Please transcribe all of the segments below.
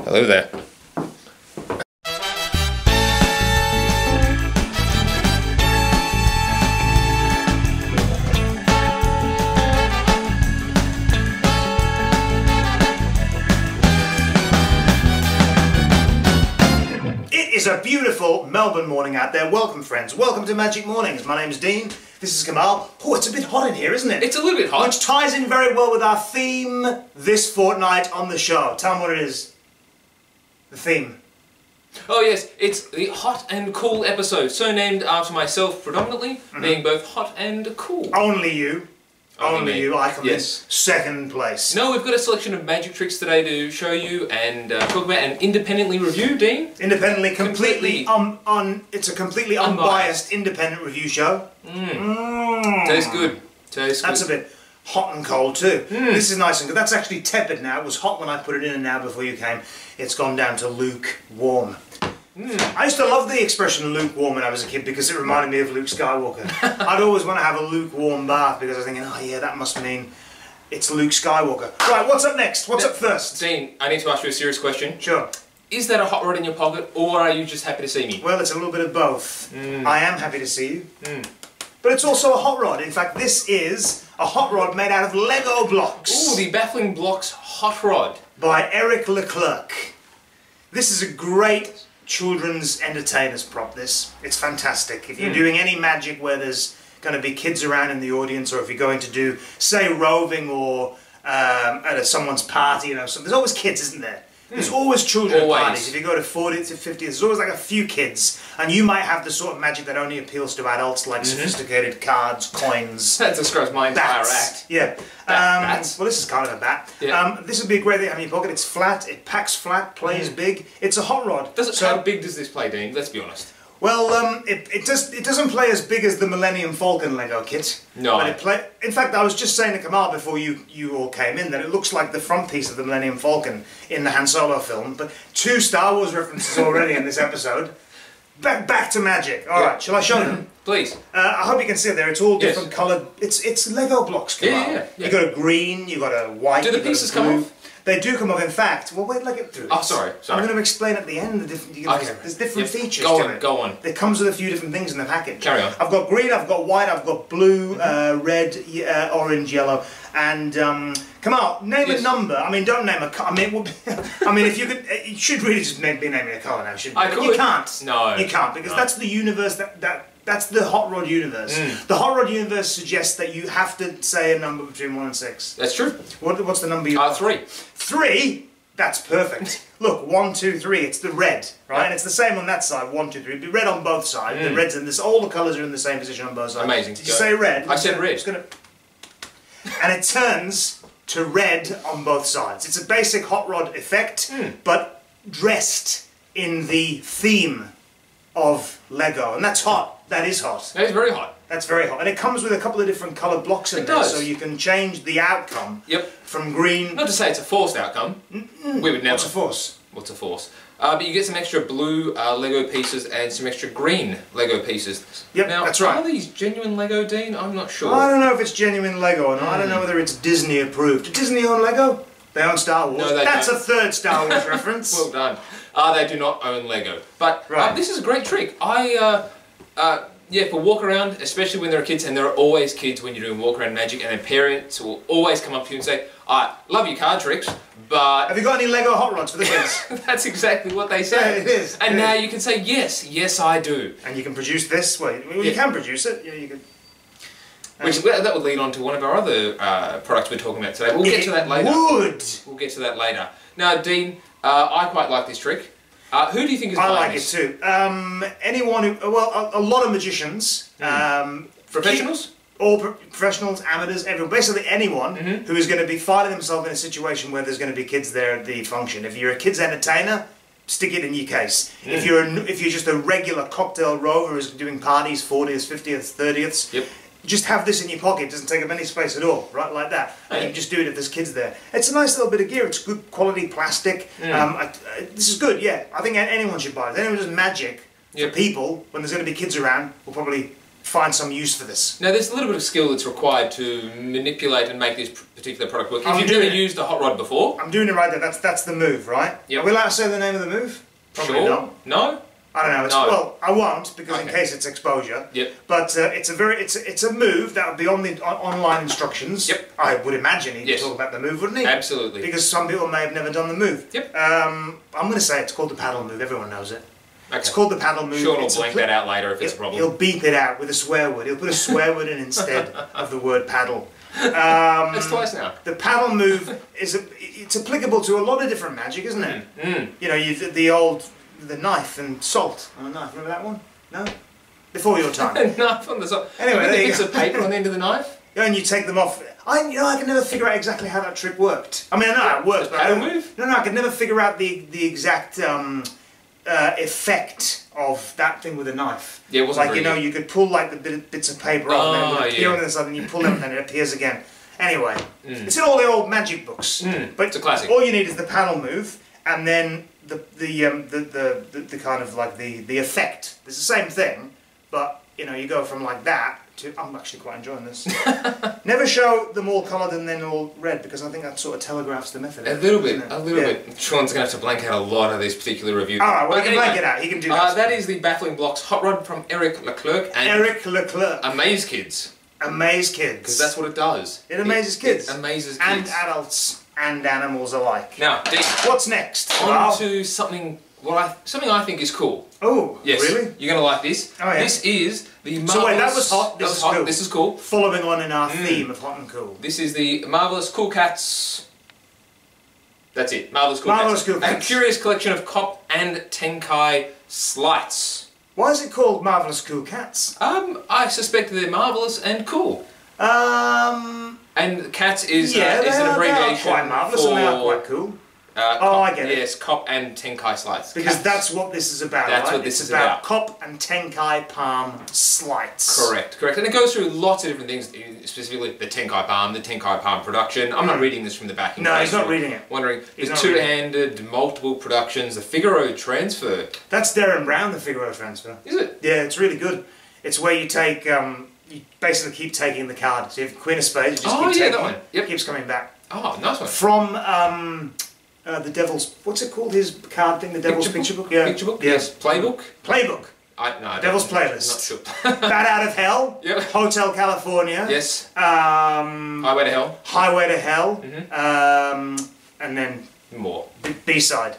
Hello there. It's a beautiful Melbourne morning out there. Welcome, friends. Welcome to Magic Mornings. My name's Dean. This is Kamal. Oh, it's a bit hot in here, isn't it? It's a little bit hot. Which ties in very well with our theme this fortnight on the show. Tell them what it is. The theme. Oh yes, it's the hot and cool episode. So named after myself predominantly, being both hot and cool. Only you. Only you. I come in second place. No, we've got a selection of magic tricks today to show you and talk about and independently review, Dean. Independently, completely it's a completely unbiased independent review show. Tastes good. Tastes good. That's a bit hot and cold too. This is nice and good. That's actually tepid now. It was hot when I put it in, and now before you came, it's gone down to lukewarm. I used to love the expression lukewarm when I was a kid because it reminded me of Luke Skywalker. I'd always want to have a lukewarm bath because I was thinking, oh yeah, that must mean it's Luke Skywalker. Right, what's up next? What's up first? Dean, I need to ask you a serious question. Sure. Is that a hot rod in your pocket, or are you just happy to see me? Well, it's a little bit of both. I am happy to see you. But it's also a hot rod. In fact, this is a hot rod made out of Lego blocks. Ooh, the Baffling Blocks Hot Rod. By LECLERC. This is a great children's entertainers prop. This. It's fantastic. If you're doing any magic where there's going to be kids around in the audience, or if you're going to do, say, roving or at someone's party, you know, so there's always kids, isn't there? There's always children at parties. If you go to 40 to 50, there's always like a few kids, and you might have the sort of magic that only appeals to adults, like sophisticated cards, coins. That describes my entire bats. act. Yeah. Bats. Well, this is kind of a bat. Yeah. This would be a great thing to have in your pocket. It's flat, it packs flat, plays big. It's a hot rod. How big does this play, Dean? Let's be honest. Well, it doesn't play as big as the Millennium Falcon Lego kit. No. But in fact, I was just saying to Kamal before you all came in that it looks like the front piece of the Millennium Falcon in the Han Solo film. But 2 Star Wars references already in this episode. Back to magic. All right, shall I show them? Please. I hope you can see it there. It's all different coloured. It's Lego blocks, Kamal. Yeah. You got a green, you got a white. Do the pieces come off? They do come off. In fact, well, wait till I get through this. Oh, sorry. I'm going to explain at the end the different. There's different features. Go to on, it. go on. It comes with a few different things in the package. Carry on. I've got green, I've got white, I've got blue, red, orange, yellow, and come on, name a number. I mean, don't name a colour. I mean, if you could, you should really just be naming a colour now, shouldn't you? I could. You can't. No. You can't, because that's the universe that's the hot rod universe. The hot rod universe suggests that you have to say a number between 1 and 6. That's true. What's the number you? 3. 3. That's perfect. Look, 1, 2, 3. It's the red, right? And it's the same on that side. 1, 2, 3. It'd be red on both sides. The red's in this. All the colours are in the same position on both sides. Amazing. Did you say red? I said red. And it turns to red on both sides. It's a basic hot rod effect, but dressed in the theme of Lego, and that's hot. That is hot. That is very hot. That's very hot. And it comes with a couple of different coloured blocks in there, so you can change the outcome from green... Not to say it's a forced outcome. We would never... What's a force? What's a force? But you get some extra blue Lego pieces and some extra green Lego pieces. Yep, now, that's right. Are these genuine Lego, Dean? I'm not sure. Well, I don't know if it's genuine Lego or not. I don't know whether it's Disney approved. Do Disney own Lego? They own Star Wars. No, they That's don't. a third Star Wars reference. Well done. They do not own Lego. But this is a great trick. Yeah, for walk around, especially when there are kids, and there are always kids when you're doing walk around magic, and their parents will always come up to you and say, I love your card tricks, but... Have you got any Lego hot rods for the kids? That's exactly what they say. Yeah, it is. And now you can say, yes, I do. And you can produce this? Well, you can produce it. Yeah, you can. That would lead on to one of our other products we're talking about today. We'll get to that later. We'll get to that later. Now, Dean, I quite like this trick. Who do you think is buying this? I like it too. Anyone who, well, a lot of magicians. Professionals? All professionals, amateurs, everyone. Basically anyone who is going to be finding themselves in a situation where there's going to be kids there at the function. If you're a kids entertainer, stick it in your case. If you're just a regular cocktail rover who's doing parties, 40th, 50th, 30th, just have this in your pocket. It doesn't take up any space at all, right? Like that. And you can just do it if there's kids there. It's a nice little bit of gear. It's good quality plastic. This is good, yeah. I think anyone should buy it. Anyone who does magic for people, when there's going to be kids around, will probably find some use for this. Now, there's a little bit of skill that's required to manipulate and make this particular product work. If you've never used a hot rod before... I'm doing it right there. That's the move, right? Yep. Are we allowed to say the name of the move? Probably sure. not. No? I don't know. No. Well, I won't because in case it's exposure. Yep. But it's a move that would be on the online instructions. Yep. I would imagine he'd talk about the move, wouldn't he? Absolutely. Because some people may have never done the move. Yep. I'm going to say it's called the paddle move. Everyone knows it. Okay. It's called the paddle move. Sean will blank that out later if it's a problem. He'll beep it out with a swear word. He'll put a swear word in instead of the word paddle. That's twice now. The paddle move it's applicable to a lot of different magic, isn't it? You know, the knife and salt on a knife. Remember that one? No? Before your time. Knife on the salt. Anyway, the there you bits go. of paper on the end of the knife. Yeah, and you take them off. I can never figure out exactly how that trick worked. I mean, I know how it works, but paddle move? No, I could never figure out the exact effect of that thing with a knife. Yeah, it wasn't like, you know, you could pull like the bits of paper off and then it would appear on the side and you pull them and then it appears again. Anyway, it's in all the old magic books. But it's a classic. All you need is the paddle move and then the kind of like the effect. It's the same thing, but you know, you go from like that to, I'm actually quite enjoying this. Never show them all coloured and then all red because I think that sort of telegraphs the method. A little bit. Sean's going to have to blank out a lot of these particular reviews. Alright, well, he can blank it out. He can do that. That is the Baffling Blocks Hot Rod from LECLERC. And LECLERC. Amaze Kids. Amaze kids. Because that's what it does. It amazes kids. It amazes kids. And adults and animals alike. Now, Dean. What's next? On to something I think is cool. Oh, yes. Really? You're going to like this. Oh, yeah. This is the marvelous... So wait, that was hot, this is cool. This is cool. Following on in our theme of hot and cool. This is the Marvelous Cool Cats... That's it. Marvelous Cool Marvelous Cats. Cool Cats. A curious collection of Cop and Tenkai slights. Why is it called Marvelous Cool Cats? I suspect they're marvelous and cool. And Cats is an abbreviation. They are quite marvelous and they are quite cool. I get it. Yes, Cop and Tenkai slights. Because Cats. that's what this is about, That's right? what this is about. about. Cop and Tenkai palm slights. Correct. And it goes through lots of different things, specifically the Tenkai palm production. I'm not reading this from the backing. No, he's not reading it. Wondering, the two-handed, multiple productions, the Figaro transfer. That's Darren Brown, the Figaro transfer. Is it? Yeah, it's really good. It's where you take, you basically keep taking the card. So you have Queen of Spades, you just keep taking that one. Yep. It keeps coming back. Oh, nice one. From the Devil's, what's it called, his card thing, the Devil's Picture Book? Yeah. Picture Book? Yes. Playbook? Playbook. No, Devil's Playlist. I'm not sure. Bat Out of Hell. Yep. Hotel California. Yes. Highway to Hell. Highway to Hell. And then more. B-side.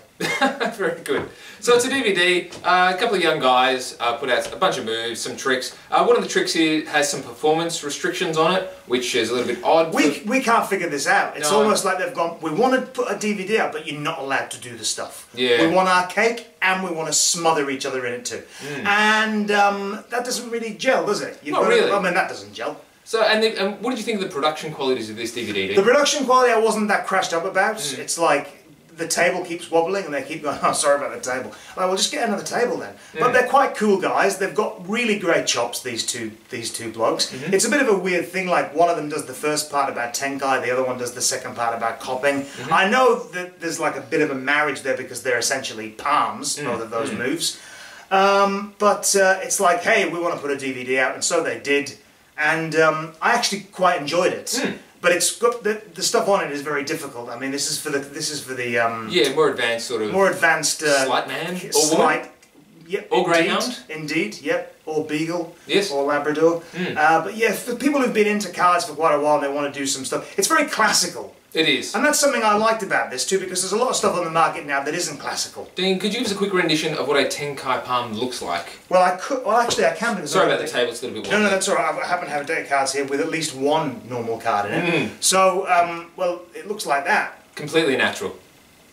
Very good. So it's a DVD. A couple of young guys put out a bunch of moves, some tricks. One of the tricks here has some performance restrictions on it, which is a little bit odd. We can't figure this out. It's almost like they've gone, we want to put a DVD out, but you're not allowed to do the stuff. Yeah. We want our cake, and we want to smother each other in it too. And that doesn't really gel, does it? Not really. I mean, that doesn't gel. So, and what did you think of the production qualities of this DVD? The production quality I wasn't that crashed up about. It's like, the table keeps wobbling and they keep going, oh, sorry about the table. Like, well, just get another table then. But they're quite cool guys. They've got really great chops, these two blogs. It's a bit of a weird thing, like one of them does the first part about Tenkai, the other one does the second part about copping. I know that there's like a bit of a marriage there because they're essentially palms, both of those moves. But it's like, hey, we want to put a DVD out, and so they did. And I actually quite enjoyed it. But it's got the stuff on it is very difficult. I mean, this is for the yeah, more advanced sort of slight man or woman. Yep, or greyhound. Indeed, yep, or beagle. Yes. Or Labrador. But yeah, for people who've been into cards for quite a while and they want to do some stuff, it's very classical. It is. And that's something I liked about this too, because there's a lot of stuff on the market now that isn't classical. Dean, could you give us a quick rendition of what a Tenkai palm looks like? Well, I could. Well, actually, I can. Because sorry about the table; it's a little bit. No, that's all right. I happen to have a deck of cards here with at least one normal card in it. So, well, it looks like that. Completely natural.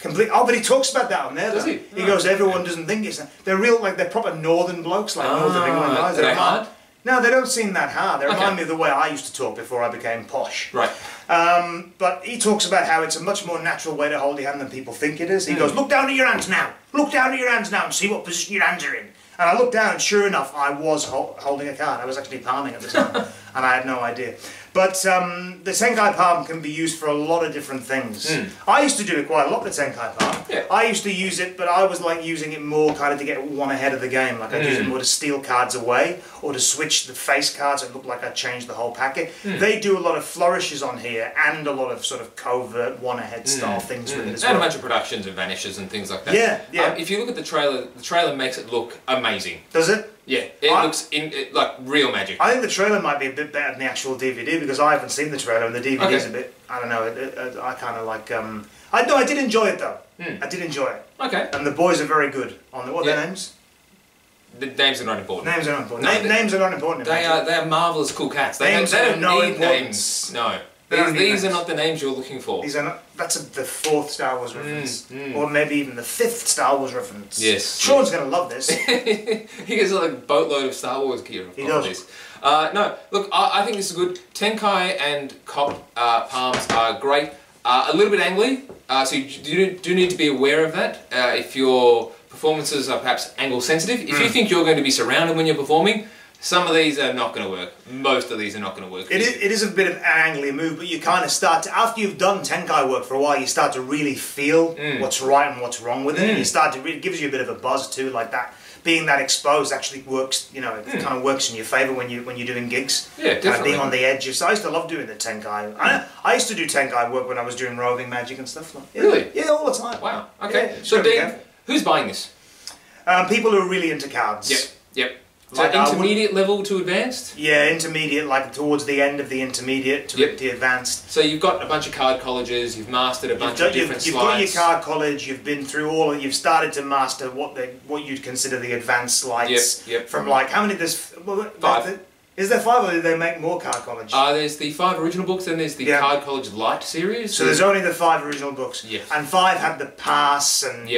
Oh, but he talks about that on there. Does he? He goes, everyone doesn't think it's. They're real, like they're proper northern blokes, like Northern England guys. Are they hard? No, they don't seem that hard. They remind me of the way I used to talk before I became posh. Right. But he talks about how it's a much more natural way to hold your hand than people think it is. He goes, look down at your hands now. Look down at your hands now and see what position your hands are in. And I looked down, and sure enough, I was holding a card. I was actually palming at the time, and I had no idea. But the Tenkai palm can be used for a lot of different things. I used to do it quite a lot, the Tenkai palm. Yeah. I used to use it, but I was like using it more kind of to get one ahead of the game. Like I'd use it more to steal cards away, or to switch the face cards. It looked like I changed the whole packet. They do a lot of flourishes on here, and a lot of sort of covert one ahead style things with it as well. And a bunch of productions and vanishes and things like that. Yeah, yeah. If you look at the trailer makes it look amazing. Does it? Yeah, it looks like real magic. I think the trailer might be a bit better than the actual DVD because I haven't seen the trailer and the DVD's a bit. I don't know. I kind of like. I did enjoy it though. I did enjoy it. Okay. And the boys are very good on what are their names? The names are not important. Names are not important. No, names are not important. They are marvelous cool cats. They don't need names. No. These are not the names you're looking for. These are not. That's the 4th Star Wars reference, or maybe even the 5th Star Wars reference. Yes. Sean's going to love this. He gets like a boatload of Star Wars gear. He does. This. No, look, I think this is good. Tenkai and Cop palms are great. A little bit angly, so you do need to be aware of that. If your performances are perhaps angle sensitive, if you think you're going to be surrounded when you're performing, some of these are not going to work. Most of these are not going to work. It is a bit of an angly move, but you kind of start to, after you've done Tenkai work for a while, you start to really feel what's right and what's wrong with it. And you start to it gives you a bit of a buzz too, like that. Being that exposed actually works, you know, it kind of works in your favour when you're doing gigs. Yeah, definitely. Being on the edge. So I used to love doing the Tenkai. I used to do Tenkai work when I was doing roving magic and stuff. Like, Really? Yeah, all the time. Wow. Okay. Yeah, So Dean, who's buying this? People who are really into cards. Yep. So Like intermediate level to advanced? Yeah, intermediate, like towards the end of the intermediate to the advanced. So you've got a bunch of card colleges, you've mastered a bunch of different slides. You've got your card college, you've been through all, you've started to master what you'd consider the advanced slides. From like, how many, there's 5. Is there 5 or do they make more card college? There's the 5 original books, then there's the Card College Light series. So there's only the 5 original books. Yes. And 5 had the pass and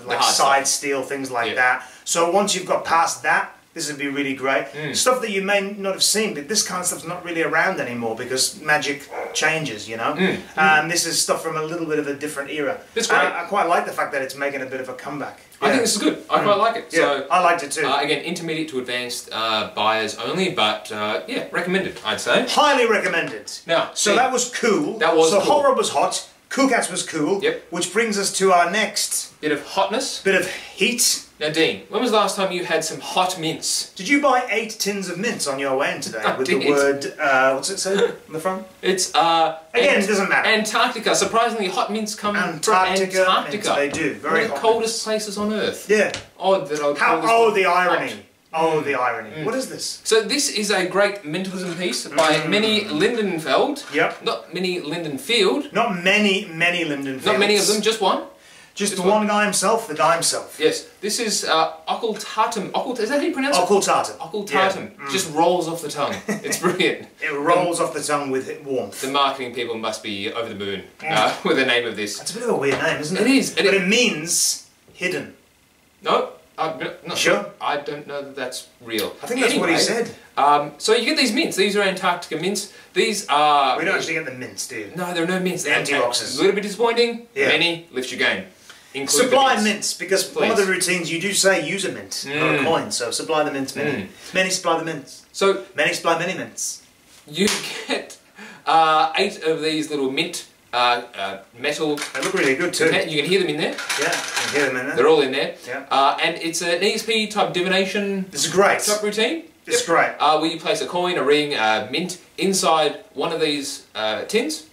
like side steal, things like that. So once you've got past that, this would be really great. Stuff that you may not have seen, but this kind of stuff's not really around anymore because magic changes, you know? And this is stuff from a little bit of a different era. It's great. I quite like the fact that it's making a bit of a comeback. I think this is good. I quite like it. Yeah, So, I liked it too. Again, intermediate to advanced buyers only, but yeah, recommended, I'd say. Highly recommended. Now, so that was cool. That was so cool. Hot Rod was hot. Cool Cats was cool. Yep. Which brings us to our next bit of hotness. Bit of heat. Now, Dean, when was the last time you had some hot mints? Did you buy 8 tins of mints on your way in today with did. the word, what's it say on the front? It's, again, it doesn't matter. Antarctica. Surprisingly, hot mints come from Antarctica. Antarctica. They do. Very hot. One of the coldest places on Earth. Yeah. Odd that I would call this oh, one the irony. hot. Oh, the irony. What is this? So this is a great mentalism piece by MENNY LINDENFELD. Yep. Not MENNY LINDENFELD. Not many LINDENFELDs. Not many of them, just one. Just the one guy himself, the guy himself. Yes. This is OCCULTATUM. Is that how you pronounce it? OCCULTATUM. OCCULTATUM. Yeah. Just rolls off the tongue. It's brilliant. It rolls off the tongue with warmth. The marketing people must be over the moon with the name of this. That's a bit of a weird name, isn't it? It is. But it means hidden. No. Not sure? I don't know that that's real. I think that's what he said. So you get these mints. These are Antarctica mints. These are... We don't actually get the mints, do you? No, there are no mints. The empty boxes. A little bit disappointing. Yeah. MENNY, lift your game. Supply mints, because one of the routines you do say use a mint, not a coin, so supply the mints, MENNY. MENNY supply the mints. So MENNY supply many mints. You get 8 of these little mint metal... They look really good too. You can hear them in there. Yeah, you can hear them in there. They're all in there. Yeah. And it's an ESP type divination... This is great. ...type routine. It's great. Where you place a coin, a ring, a mint inside one of these tins,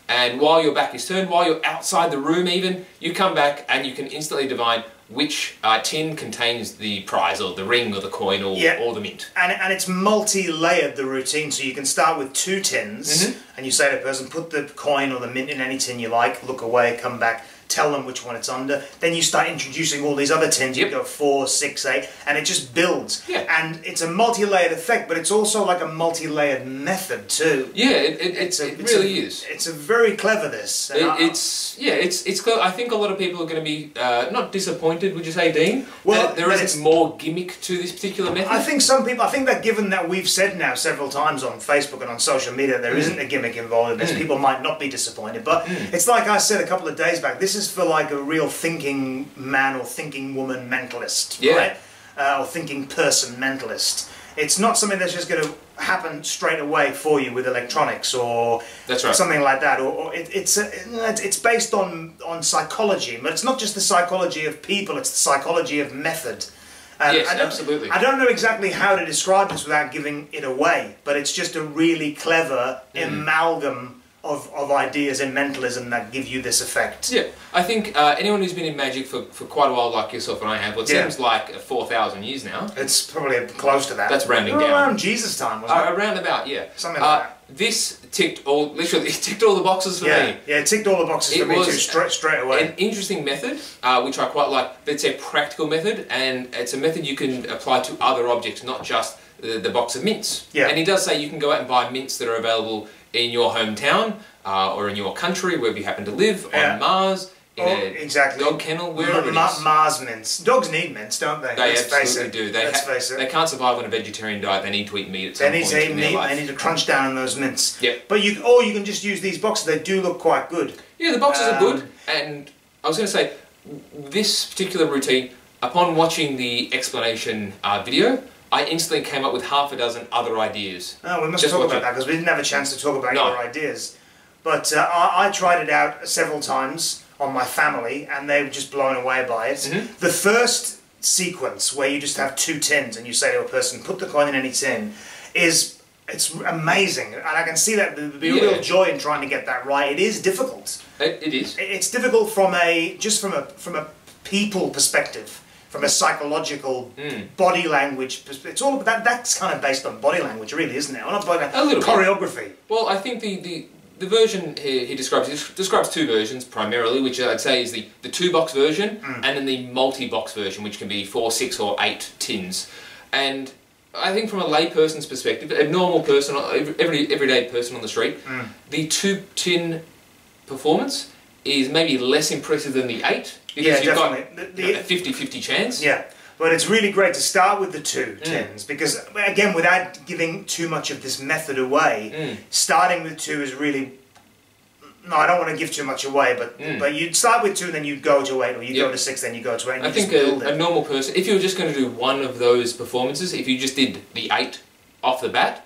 and while your back is turned, while you're outside the room even, you come back and you can instantly divine which tin contains the prize, or the ring, or the coin, or the mint. And it's multi-layered, the routine, so you can start with 2 tins, and you say to the person, put the coin or the mint in any tin you like, look away, come back, tell them which one it's under. Then you start introducing all these other tins. You go 4, 6, 8, and it just builds. Yeah. And it's a multi-layered effect, but it's also like a multi-layered method too. Yeah, it really is. It's a very clever this. It's clever. I think a lot of people are going to be not disappointed. Would you say, Dean? Well, that there isn't more gimmick to this particular method. I think some people. I think that given that we've said now several times on Facebook and on social media, there isn't a gimmick involved in this. People might not be disappointed, but it's like I said a couple of days back. This is for like a real thinking man or thinking woman mentalist, right? or thinking person mentalist. It's not something that's just going to happen straight away for you with electronics or something like that. Or it's based on psychology, but it's not just the psychology of people, it's the psychology of method. Yes, absolutely. I don't know exactly how to describe this without giving it away, but it's just a really clever amalgam of ideas in mentalism that give you this effect. Yeah, I think anyone who's been in magic for quite a while, like yourself and I have, well, it seems like 4,000 years now. It's probably close to that. That's rounding down. Around Jesus' time, wasn't it? Around about, yeah. Something like that. This literally ticked all the boxes for me. Yeah, it ticked all the boxes for me too, straight away. An interesting method, which I quite like. It's a practical method, and it's a method you can apply to other objects, not just the box of mints. Yeah. And he does say you can go out and buy mints that are available in your hometown, or in your country, wherever you happen to live, on Mars, in a dog kennel, wherever it is. Mars mints. Dogs need mints, don't they? They absolutely do. Let's face it. They can't survive on a vegetarian diet. They need to eat meat at some point in their life. They need to eat meat. They need to crunch down on those mints. Yep. But you can just use these boxes. They do look quite good. Yeah, the boxes are good. And I was going to say, this particular routine, upon watching the explanation video, I instantly came up with half a dozen other ideas. Oh, we must talk about that because we didn't have a chance to talk about your ideas. But I tried it out several times on my family and they were just blown away by it. The first sequence where you just have 2 tins and you say to a person, put the coin in any tin, it's amazing. And I can see that there'd be a real joy in trying to get that right. It is difficult. It is. It's difficult from a people perspective. From a psychological body language, it's all that's kind of based on body language, really, isn't it? Well, not body language, a little choreography. Well, I think the version he describes 2 versions primarily, which I'd say is the 2-box version and then the multi-box version, which can be 4, 6, or 8 tins. And I think from a layperson's perspective, a normal person, everyday person on the street, the 2-tin performance is maybe less impressive than the 8. Because you've got a 50-50 chance. Yeah, but it's really great to start with the 2 tins because, again, without giving too much of this method away, starting with 2 is really... No, I don't want to give too much away, but you start with 2 and then you go to 8, or you go to 6, then you go to 8, and I think a normal person, if you were just going to do one of those performances, if you just did the 8 off the bat,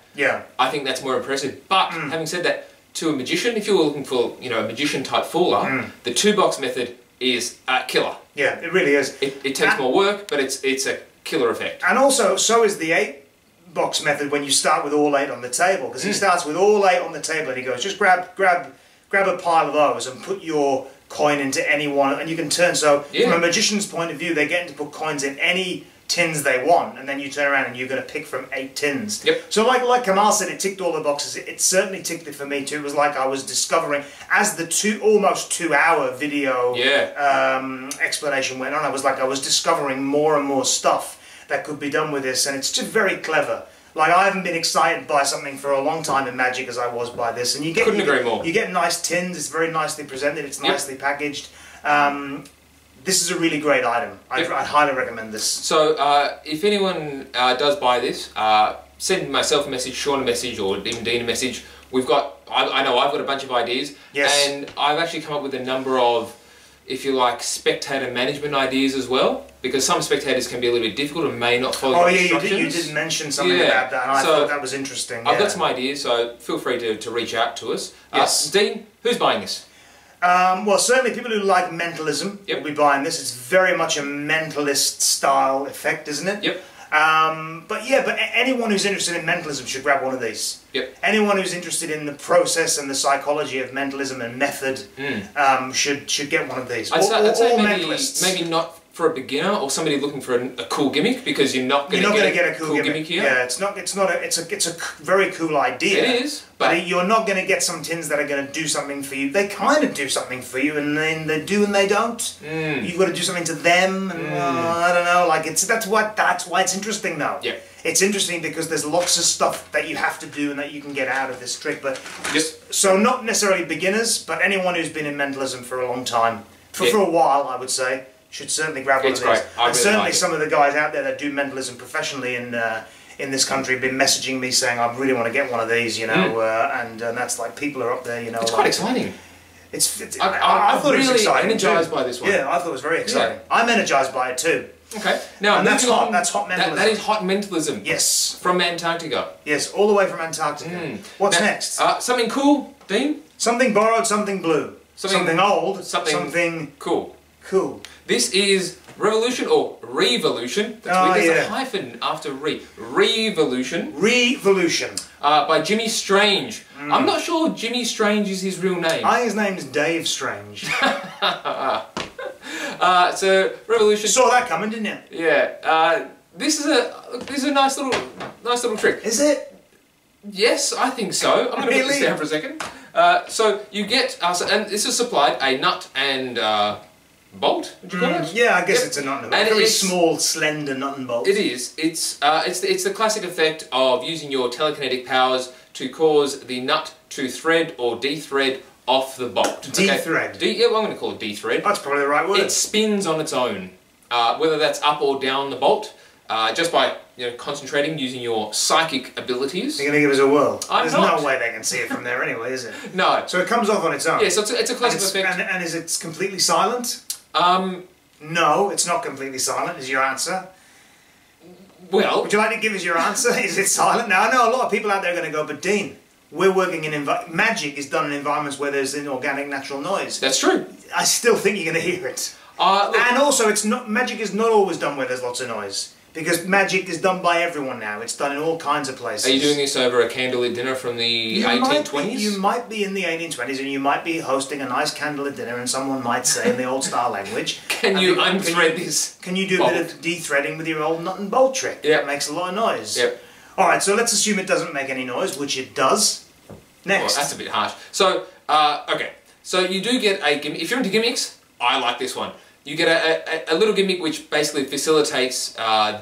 I think that's more impressive. But, having said that, to a magician, if you were looking for, a magician-type fooler, the 2-box method is a killer. Yeah, it really is. It takes more work, but it's a killer effect. And also, so is the 8-box method when you start with all 8 on the table, because he starts with all 8 on the table and he goes, just grab a pile of those and put your coin into any one, and you can turn. So from a magician's point of view, they're getting to put coins in any tins they want, and then you turn around and you're going to pick from 8 tins. So like Kamal said, it ticked all the boxes. It certainly ticked it for me too. It was like I was discovering, as the almost 2-hour video explanation went on, I was discovering more and more stuff that could be done with this, and it's just very clever. Like, I haven't been excited by something for a long time in Magic as I was by this, and you get nice tins. It's very nicely presented. It's nicely packaged. This is a really great item. I'd highly recommend this. So, if anyone does buy this, send myself a message, Sean a message, or even Dean a message. I know I've got a bunch of ideas, and I've actually come up with a number of, if you like, spectator management ideas as well, because some spectators can be a little bit difficult and may not follow the instructions. You did mention something about that, and I thought that was interesting. I've got some ideas, so feel free to reach out to us. Dean, who's buying this? Well, certainly people who like mentalism will be buying this. It's very much a mentalist style effect, isn't it? But anyone who's interested in mentalism should grab one of these. Anyone who's interested in the process and the psychology of mentalism and method should get one of these. I'd say maybe not for a beginner or somebody looking for a cool gimmick, because you're not going to get a cool gimmick here. Yeah, it's a very cool idea. It is, but you're not going to get some tins that are going to do something for you. They kind of do something for you, and then they do and they don't. You've got to do something to them, and I don't know. Like that's why it's interesting though. It's interesting because there's lots of stuff that you have to do and that you can get out of this trick. But so not necessarily beginners, but anyone who's been in mentalism for a long time, for a while, I would say, should certainly grab one of these. And certainly some of the guys out there that do mentalism professionally in this country have been messaging me saying, I really want to get one of these, and that's like, people are up there, It's quite exciting. I thought it was exciting. Energized by this one. Yeah, I thought it was very exciting. I'm energized by it too. Okay. Now, and that's hot. That's hot mentalism. That is hot mentalism. Yes. From Antarctica. Yes, all the way from Antarctica. What's next? Something cool, Dean? Something borrowed, something blue. Something old, something cool. Cool. This is Revolution or RE-VOLUTION. That's weird. There's a hyphen after re. RE-VOLUTION. RE-VOLUTION. By Jimmy Strange. I'm not sure Jimmy Strange is his real name. His name's Dave Strange. So Revolution. Saw that coming, didn't you? Yeah. This is a nice little trick. Is it? Yes, I think so. I'm going to put this down for a second. So you get, and this is supplied a nut and bolt. Would you call it? Yeah, I guess it's a nut and bolt. Very small, slender nut and bolt. It is. It's the classic effect of using your telekinetic powers to cause the nut to thread or de-thread off the bolt. De-thread. Yeah, well, I'm going to call it de-thread. That's probably the right word. It spins on its own, whether that's up or down the bolt, just by concentrating using your psychic abilities. You're going to give us a whirl. There's no way they can see it from there anyway, is it? No. So it comes off on its own. Yeah, so it's a classic effect. And is it completely silent? No, it's not completely silent, is your answer. Well... Would you like to give us your answer? Is it silent? Now, I know a lot of people out there are going to go, but Dean, we're working in... Magic is done in environments where there's an organic natural noise. That's true. I still think you're going to hear it. And also, magic is not always done where there's lots of noise. Because magic is done by everyone now. It's done in all kinds of places. Are you doing this over a candlelit dinner from the 1820s? You might be in the 1820s and you might be hosting a nice candlelit dinner and someone might say in the old style language... Can you unthread this Can you do a bit of de-threading with your old nut and bolt trick? Yeah. That makes a lot of noise. Yep. Alright, so let's assume it doesn't make any noise, which it does. Next. Well, that's a bit harsh. So, okay. So you do get a gimmick. If you're into gimmicks, I like this one. You get a little gimmick which basically facilitates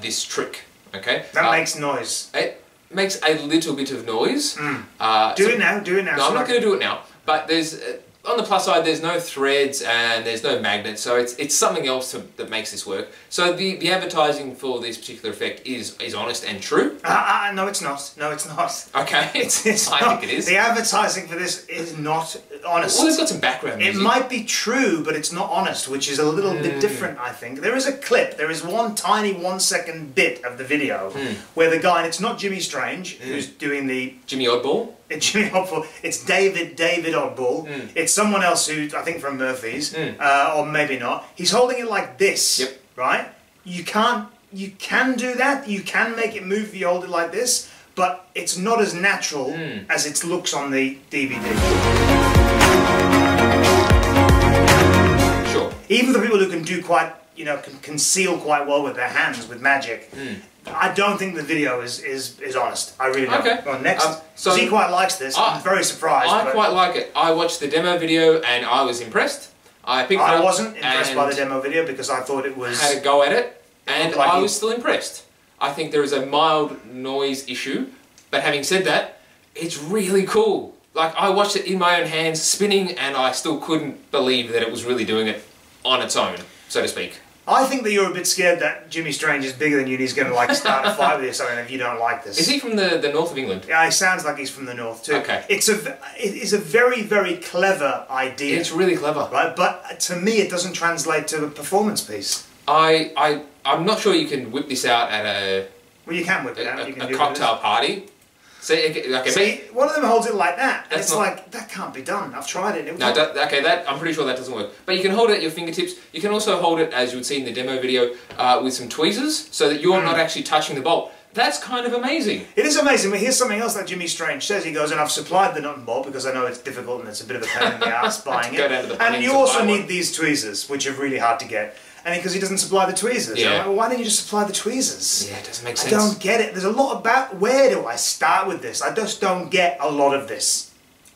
this trick. Okay. That makes noise. It makes a little bit of noise. Do it now. Do it now. No, I'm not going to do it now. But there's on the plus side, there's no threads and there's no magnets, so it's something else that makes this work. So the advertising for this particular effect is honest and true. No, it's not. No, it's not. Okay, I think it is. The advertising for this is not honest. Well, it's got some background music. It might be true, but it's not honest, which is a little bit different, I think. There is a clip, there is one tiny 1 second bit of the video where the guy, and it's not Jimmy Strange, who's doing the... Jimmy Oddball? Jimmy Oddball. It's David Oddball. It's someone else who, I think from Murphy's, or maybe not. He's holding it like this, right? You can do that, you can make it move if you hold it like this, but it's not as natural as it looks on the DVD. Sure. Even for people who can do quite, can conceal quite well with their hands with magic, I don't think the video is honest. I really don't. Okay. Well, next. So he quite likes this. I'm very surprised. I quite like it. I watched the demo video and I was impressed. I wasn't impressed by the demo video because I thought it was... had a go at it and I was still impressed. I think there is a mild noise issue, but having said that, it's really cool. Like, I watched it in my own hands spinning and I still couldn't believe that it was really doing it on its own, so to speak. I think that you're a bit scared that Jimmy Strange is bigger than you and he's going to start a fight with you or something if you don't like this. Is he from the north of England? Yeah, he sounds like he's from the north too. Okay. It is a very, very clever idea. It's really clever. Right, but to me it doesn't translate to a performance piece. I'm not sure you can whip this out at a... Well, you can whip it out. You can do cocktail party. See, one of them holds it like that, and it's like, that can't be done. I've tried it. I'm pretty sure that doesn't work. But you can hold it at your fingertips. You can also hold it, as you would see in the demo video, with some tweezers, so that you're not actually touching the bolt. That's kind of amazing. It is amazing, but here's something else that Jimmy Strange says. He goes, and I've supplied the nut and bolt because I know it's difficult and it's a bit of a pain in the ass buying it. And you also need these tweezers, which are really hard to get. And because he doesn't supply the tweezers. Yeah. I'm like, well, why don't you just supply the tweezers? Yeah, it doesn't make sense. I don't get it. There's a lot about where do I start with this? I just don't get a lot of this.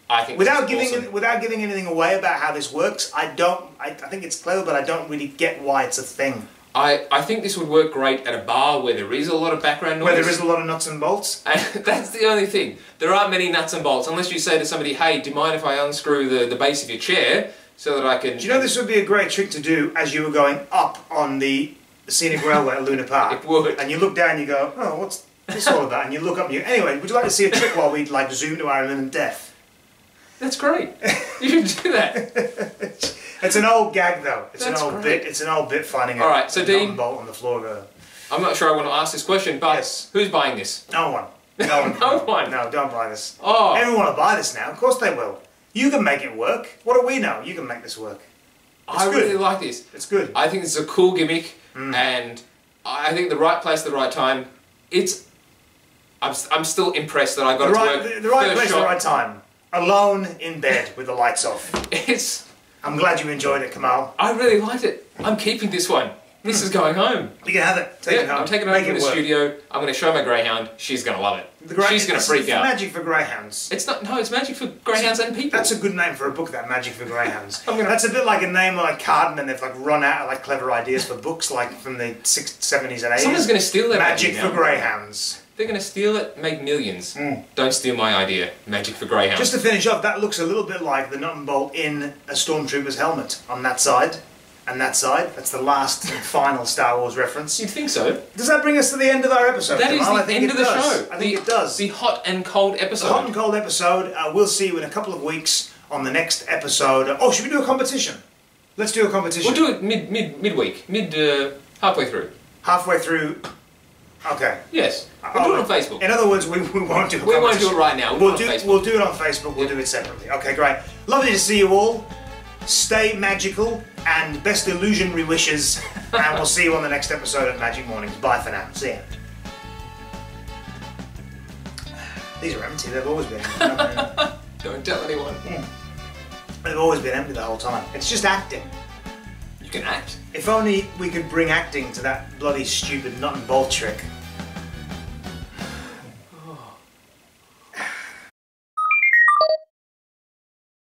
I think without giving anything away about how this works, I think it's clever, but I don't really get why it's a thing. I think this would work great at a bar where there is a lot of background noise. Where there is a lot of nuts and bolts. And that's the only thing. There aren't many nuts and bolts, unless you say to somebody, hey, do you mind if I unscrew the base of your chair so that I can... Do you know this would be a great trick to do as you were going up on the scenic railway at Luna Park? It would. And you look down and you go, oh, what's this all about? And you look up and you... Anyway, would you like to see a trick while we zoom to our imminent death? That's great. You should do that. It's an old gag though. It's That's an old great. bit. It's an old bit finding All right, so a Dean, nut bolt on the floor. Go. I'm not sure I want to ask this question, but Yes. who's buying this? No one. No one. No one. No, don't buy this. Oh. Everyone will buy this now. Of course they will. You can make it work. What do we know? You can make this work. I good. really like this. It's good. I think it's a cool gimmick, and I think the right place, the right time. I'm still impressed that I got it to work. The right first place, shot. the right time. Alone in bed with the lights off. I'm glad you enjoyed it, Kamal. I really liked it. I'm keeping this one. This is going home. You can have it. Take it home. I'm taking it home from the studio. I'm going to show my greyhound. She's going to love it. She's going to freak out. Magic for greyhounds. It's not. No, it's magic for greyhounds and people. That's a good name for a book. That Magic for Greyhounds. That's a bit like a name like Carden, and they've like run out of like clever ideas for books like from the 70s and 80s. Someone's going to steal that. Magic for Greyhounds. They're going to steal it, make millions. Don't steal my idea. Magic for greyhounds. Just to finish off, that looks a little bit like the nut and bolt in a stormtrooper's helmet on that side. And that side, that's the last and final Star Wars reference. You'd think so. Does that bring us to the end of our episode, That is Kamal? the end of the show. I think it does. The hot and cold episode. The hot and cold episode. We'll see you in a couple of weeks on the next episode. Oh, should we do a competition? Let's do a competition. We'll do it midweek, halfway through. Halfway through. Okay. Yes. We'll do it on Facebook. In other words, we won't do a competition. We won't do it right now. We'll do it on Facebook. We'll do it separately. Okay, great. Lovely to see you all. Stay magical and best illusionary wishes. And we'll see you on the next episode of Magic Mornings. Bye for now. See ya. These are empty. They've always been empty. Don't tell anyone. They've always been empty the whole time. It's just acting. You can act. If only we could bring acting to that bloody stupid nut and bolt trick.